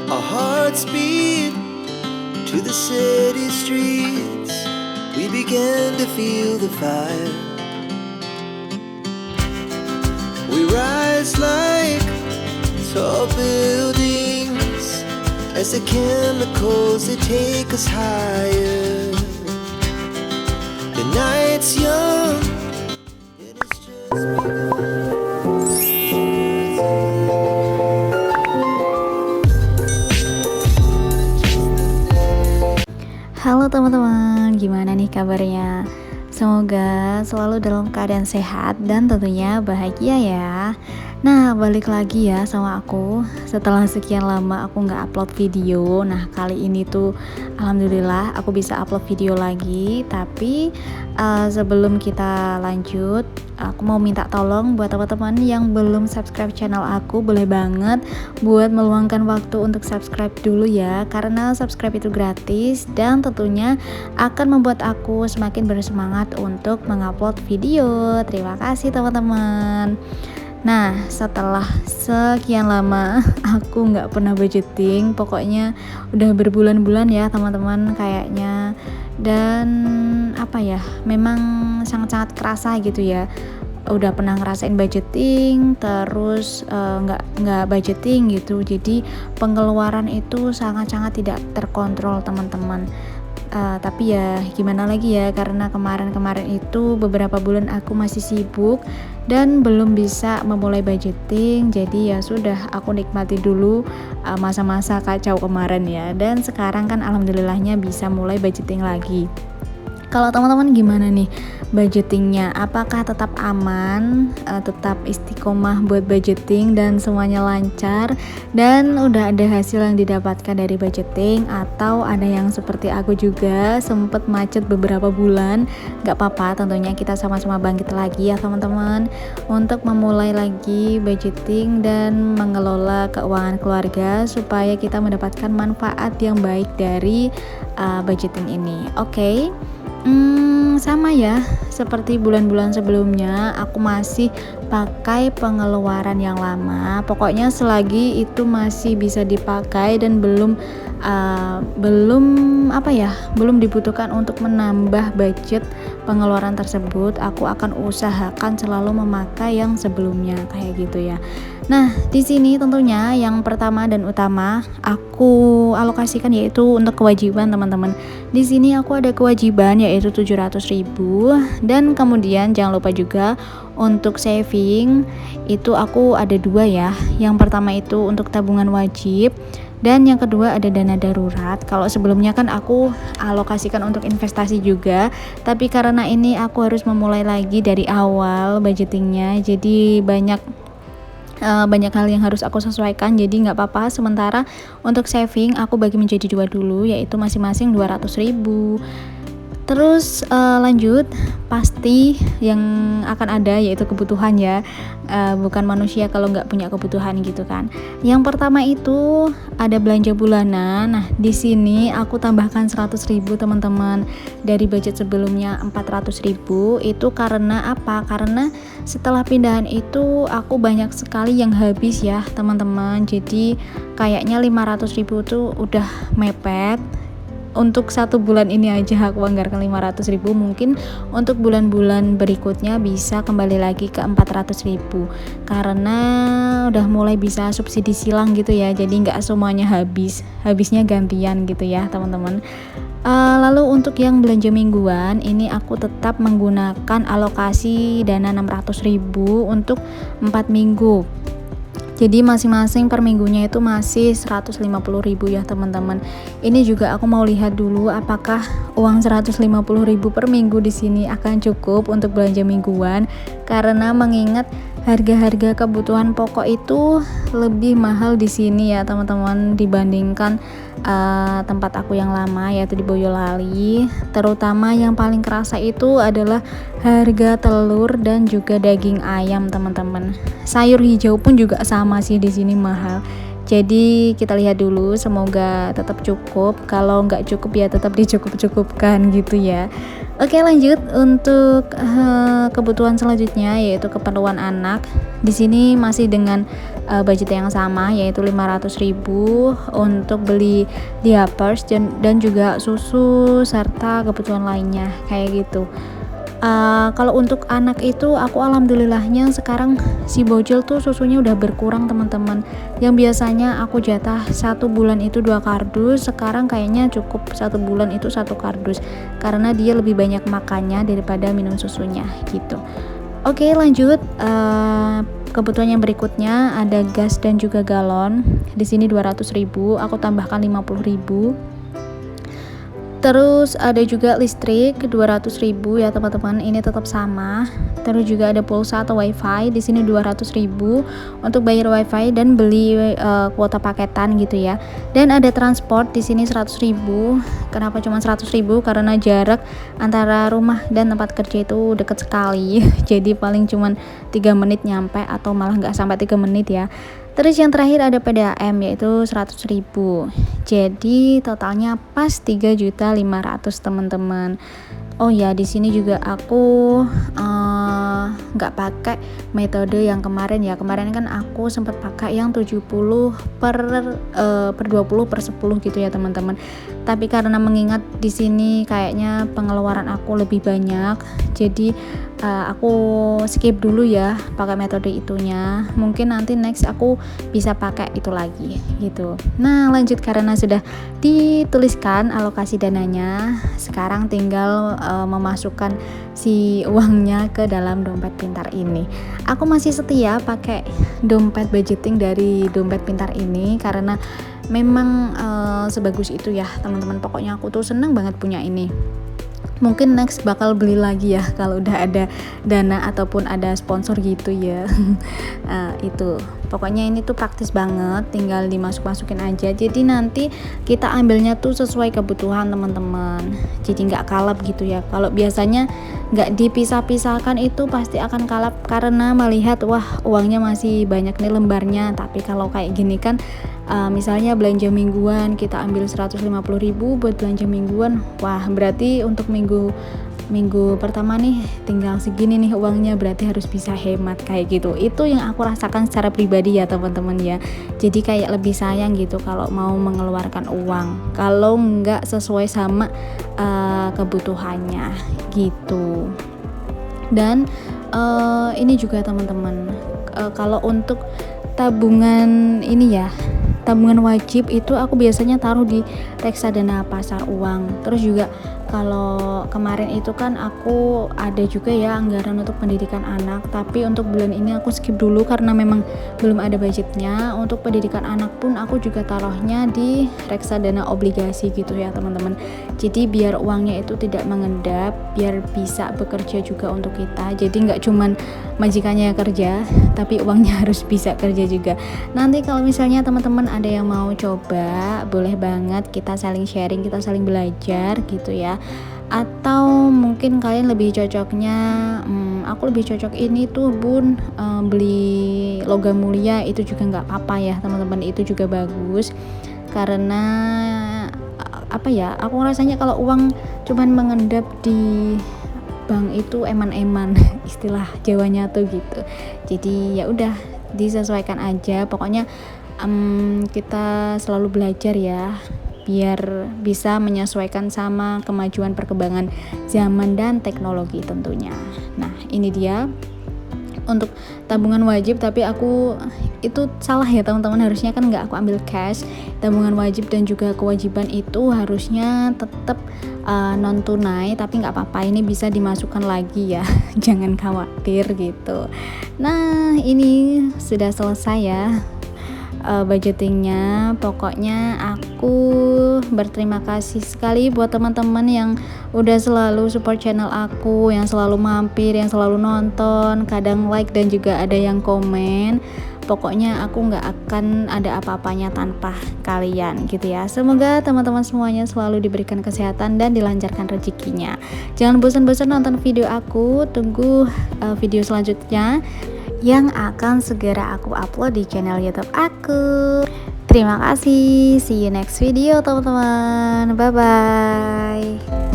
Our hearts beat to the city streets. We began to feel the fire. We rise like tall buildings as the chemicals they take us higher. The night's young. It is just Halo teman-teman, gimana nih kabarnya? Semoga selalu dalam keadaan sehat dan tentunya bahagia ya. Nah, balik lagi ya sama aku. Setelah sekian lama aku nggak upload video. Nah, kali ini tuh alhamdulillah aku bisa upload video lagi. Tapi sebelum kita lanjut, aku mau minta tolong buat teman-teman yang belum subscribe channel aku, boleh banget buat meluangkan waktu untuk subscribe dulu ya, karena subscribe itu gratis dan tentunya akan membuat aku semakin bersemangat untuk mengupload video. Terima kasih teman-teman. Nah, setelah sekian lama aku nggak pernah budgeting, pokoknya udah berbulan-bulan ya teman-teman kayaknya. Dan apa ya, memang sangat-sangat kerasa gitu ya. Udah pernah ngerasain budgeting, terus nggak budgeting gitu. Jadi pengeluaran itu sangat-sangat tidak terkontrol teman-teman. Tapi ya gimana lagi ya, karena kemarin itu beberapa bulan aku masih sibuk dan belum bisa memulai budgeting. Jadi ya sudah, aku nikmati dulu masa-masa kacau kemarin ya. Dan sekarang kan alhamdulillahnya bisa mulai budgeting lagi. Kalau teman-teman gimana nih budgetingnya? Apakah tetap aman, tetap istiqomah buat budgeting dan semuanya lancar dan udah ada hasil yang didapatkan dari budgeting, atau ada yang seperti aku juga sempet macet beberapa bulan? Gak apa-apa, tentunya kita sama-sama bangkit lagi ya teman-teman untuk memulai lagi budgeting dan mengelola keuangan keluarga supaya kita mendapatkan manfaat yang baik dari budgeting ini. Oke. Sama ya, seperti bulan-bulan sebelumnya aku masih pakai pengeluaran yang lama. Pokoknya selagi itu masih bisa dipakai dan belum dibutuhkan untuk menambah budget pengeluaran tersebut, aku akan usahakan selalu memakai yang sebelumnya kayak gitu ya. Nah, di sini tentunya yang pertama dan utama aku alokasikan yaitu untuk kewajiban teman-teman. Di sini aku ada kewajiban yaitu 700.000, dan kemudian jangan lupa juga untuk saving itu aku ada 2 ya. Yang pertama itu untuk tabungan wajib dan yang kedua ada dana darurat. Kalau sebelumnya kan aku alokasikan untuk investasi juga, tapi karena ini aku harus memulai lagi dari awal budgetingnya, jadi banyak hal yang harus aku sesuaikan. Jadi nggak apa-apa, sementara untuk saving aku bagi menjadi 2 dulu, yaitu masing-masing 200.000. Terus lanjut, pasti yang akan ada yaitu kebutuhan ya, bukan manusia kalau nggak punya kebutuhan gitu kan. Yang pertama itu ada belanja bulanan. Nah, di sini aku tambahkan 100.000 teman-teman dari budget sebelumnya 400.000. Itu karena apa? Karena setelah pindahan itu aku banyak sekali yang habis ya teman-teman. Jadi kayaknya 500.000 tuh udah mepet. Untuk 1 bulan ini aja aku anggarkan 500.000, mungkin untuk bulan-bulan berikutnya bisa kembali lagi ke 400.000 karena udah mulai bisa subsidi silang gitu ya, jadi nggak semuanya habisnya gantian gitu ya teman-teman. Lalu untuk yang belanja mingguan ini aku tetap menggunakan alokasi dana 600.000 untuk 4 minggu. Jadi masing-masing per minggunya itu masih 150.000 ya teman-teman. Ini juga aku mau lihat dulu apakah uang 150.000 per minggu di sini akan cukup untuk belanja mingguan, karena mengingat harga-harga kebutuhan pokok itu lebih mahal di sini ya teman-teman dibandingkan tempat aku yang lama yaitu di Boyolali. Terutama yang paling kerasa itu adalah harga telur dan juga daging ayam teman-teman. Sayur hijau pun juga sama sih di sini mahal. Jadi kita lihat dulu, semoga tetap cukup. Kalau nggak cukup ya tetap dicukup-cukupkan gitu ya. Oke, lanjut untuk kebutuhan selanjutnya yaitu keperluan anak. Di sini masih dengan budget yang sama, yaitu 500.000 untuk beli diapers dan juga susu serta kebutuhan lainnya kayak gitu. Kalau untuk anak itu aku alhamdulillahnya sekarang si Bojol tuh susunya udah berkurang teman-teman. Yang biasanya aku jatah 1 bulan itu 2 kardus, sekarang kayaknya cukup 1 bulan itu 1 kardus karena dia lebih banyak makannya daripada minum susunya gitu. Oke, lanjut. Kebutuhan yang berikutnya ada gas dan juga galon. Di sini 200.000, aku tambahkan 50.000. Terus ada juga listrik 200.000 ya teman-teman, ini tetap sama. Terus juga ada pulsa atau wifi, di sini 200.000 untuk bayar wifi dan beli kuota paketan gitu ya. Dan ada transport di sini 100.000. Kenapa cuma 100.000? Karena jarak antara rumah dan tempat kerja itu dekat sekali. Jadi paling cuma 3 menit nyampe atau malah nggak sampai 3 menit ya. Terus yang terakhir ada PDAM yaitu 100.000. Jadi totalnya pas 3.500.000 teman-teman. Oh ya, di sini juga aku nggak pakai metode yang kemarin ya. Kemarin kan aku sempat pakai yang 70 per 20 per 10 gitu ya teman-teman. Tapi karena mengingat di sini kayaknya pengeluaran aku lebih banyak, jadi aku skip dulu ya pakai metode itunya. Mungkin nanti next aku bisa pakai itu lagi gitu. Nah, lanjut karena sudah dituliskan alokasi dananya, sekarang tinggal memasukkan si uangnya ke dalam dompet pintar ini. Aku masih setia pakai dompet budgeting dari dompet pintar ini karena memang sebagus itu ya teman-teman. Pokoknya aku tuh seneng banget punya ini. Mungkin next bakal beli lagi ya kalau udah ada dana ataupun ada sponsor gitu ya. Itu pokoknya ini tuh praktis banget, tinggal dimasuk-masukin aja. Jadi nanti kita ambilnya tuh sesuai kebutuhan teman-teman, jadi nggak kalap gitu ya. Kalau biasanya nggak dipisah-pisahkan itu pasti akan kalap karena melihat wah uangnya masih banyak nih lembarnya. Tapi kalau kayak gini kan misalnya belanja mingguan kita ambil 150.000 buat belanja mingguan, wah berarti untuk minggu pertama nih tinggal segini nih uangnya, berarti harus bisa hemat kayak gitu. Itu yang aku rasakan secara pribadi ya teman-teman ya. Jadi kayak lebih sayang gitu kalau mau mengeluarkan uang kalau nggak sesuai sama kebutuhannya gitu. Dan ini juga teman-teman, kalau untuk tabungan ini ya, tabungan wajib itu aku biasanya taruh di reksadana pasar uang. Terus juga kalau kemarin itu kan aku ada juga ya anggaran untuk pendidikan anak, tapi untuk bulan ini aku skip dulu karena memang belum ada budgetnya. Untuk pendidikan anak pun aku juga taruhnya di reksadana obligasi gitu ya teman-teman. Jadi biar uangnya itu tidak mengendap, biar bisa bekerja juga untuk kita. Jadi nggak cuman majikannya yang kerja, tapi uangnya harus bisa kerja juga. Nanti kalau misalnya teman-teman ada yang mau coba, boleh banget kita saling sharing, kita saling belajar gitu ya. Atau mungkin kalian lebih cocoknya, aku lebih cocok ini tuh bun, beli logam mulia, itu juga nggak apa-apa ya teman-teman, itu juga bagus. Karena apa ya, aku rasanya kalau uang cuman mengendap di bank itu eman-eman, istilah Jawanya tuh gitu. Jadi ya udah disesuaikan aja, pokoknya kita selalu belajar ya, biar bisa menyesuaikan sama kemajuan perkembangan zaman dan teknologi tentunya. Nah ini dia untuk tabungan wajib, tapi aku itu salah ya teman-teman, harusnya kan nggak aku ambil cash. Tabungan wajib dan juga kewajiban itu harusnya tetap non tunai, tapi nggak apa-apa, ini bisa dimasukkan lagi ya. Jangan khawatir gitu. Nah ini sudah selesai ya budgetingnya. Pokoknya aku berterima kasih sekali buat teman-teman yang udah selalu support channel aku, yang selalu mampir, yang selalu nonton, kadang like dan juga ada yang komen. Pokoknya aku nggak akan ada apa-apanya tanpa kalian gitu ya. Semoga teman-teman semuanya selalu diberikan kesehatan dan dilancarkan rezekinya. Jangan bosan-bosan nonton video aku, tunggu video selanjutnya yang akan segera aku upload di channel YouTube aku. Terima kasih, see you next video teman-teman, bye bye.